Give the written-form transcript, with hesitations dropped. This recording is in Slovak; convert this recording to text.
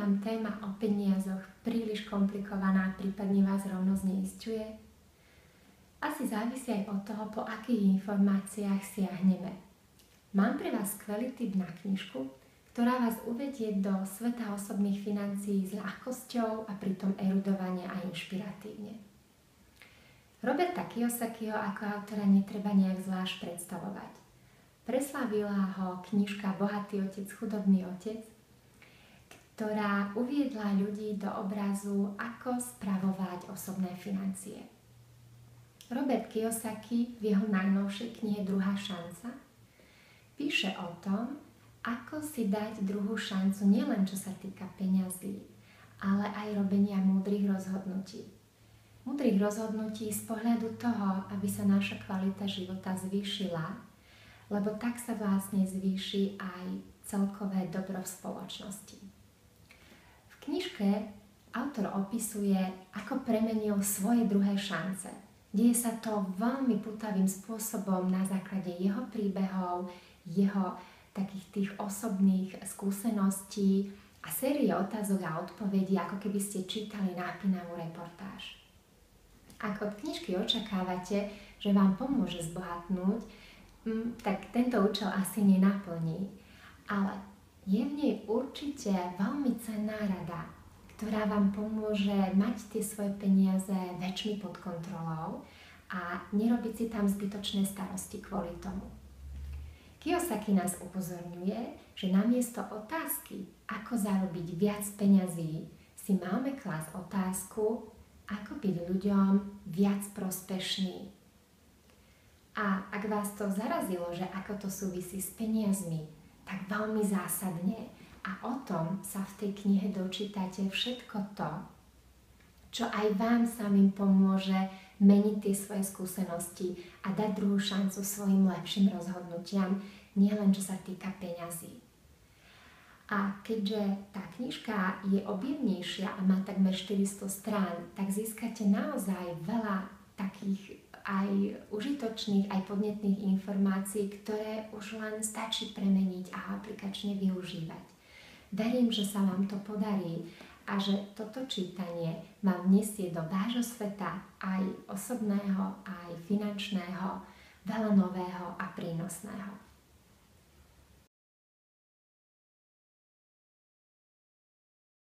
vám téma o peniazoch príliš komplikovaná, prípadne vás rovno zneisťuje? Asi závisí aj od toho, po akých informáciách siahneme. Mám pre vás skvelý tip na knižku, ktorá vás uvedie do sveta osobných financií s ľahkosťou a pritom erudovane a inšpiratívne. Roberta Kiyosakiho ako autora netreba nejak zvlášť predstavovať. Preslavila ho knižka Bohatý otec, chudobný otec, ktorá uviedla ľudí do obrazu, ako spravovať osobné financie. Robert Kiyosaki v jeho najnovšej knihe Druhá šanca píše o tom, ako si dať druhú šancu nielen čo sa týka peňazí, ale aj robenia múdrych rozhodnutí. Múdrych rozhodnutí z pohľadu toho, aby sa naša kvalita života zvýšila, lebo tak sa vlastne zvýši aj celkové dobro v spoločnosti. V knižke autor opisuje, ako premenil svoje druhé šance. Deje sa to veľmi pútavým spôsobom na základe jeho príbehov, jeho takých tých osobných skúseností a série otázok a odpovedí, ako keby ste čítali napínavú reportáž. Ak od knižky očakávate, že vám pomôže zbohatnúť, tak tento účel asi nenaplní, ale je v nej určite veľmi cenná rada, ktorá vám pomôže mať tie svoje peniaze väčšmi pod kontrolou a nerobiť si tam zbytočné starosti kvôli tomu. Kiyosaki nás upozorňuje, že namiesto otázky, ako zarobiť viac peňazí, si máme klásť otázku, ako byť ľuďom viac prospešný. A ak vás to zarazilo, že ako to súvisí s peniazmi, tak veľmi zásadne a o tom sa v tej knihe dočítate všetko to, čo aj vám samým pomôže meniť tie svoje skúsenosti a dať druhú šancu svojim lepším rozhodnutiam, nielen čo sa týka peňazí. A keďže tá knižka je objemnejšia a má takmer 400 strán, tak získate naozaj veľa takých aj užitočných, aj podnetných informácií, ktoré už len stačí premeniť a aplikačne využívať. Verím, že sa vám to podarí a že toto čítanie vám vnesie do vášho sveta aj osobného, aj finančného, veľa nového a prínosného.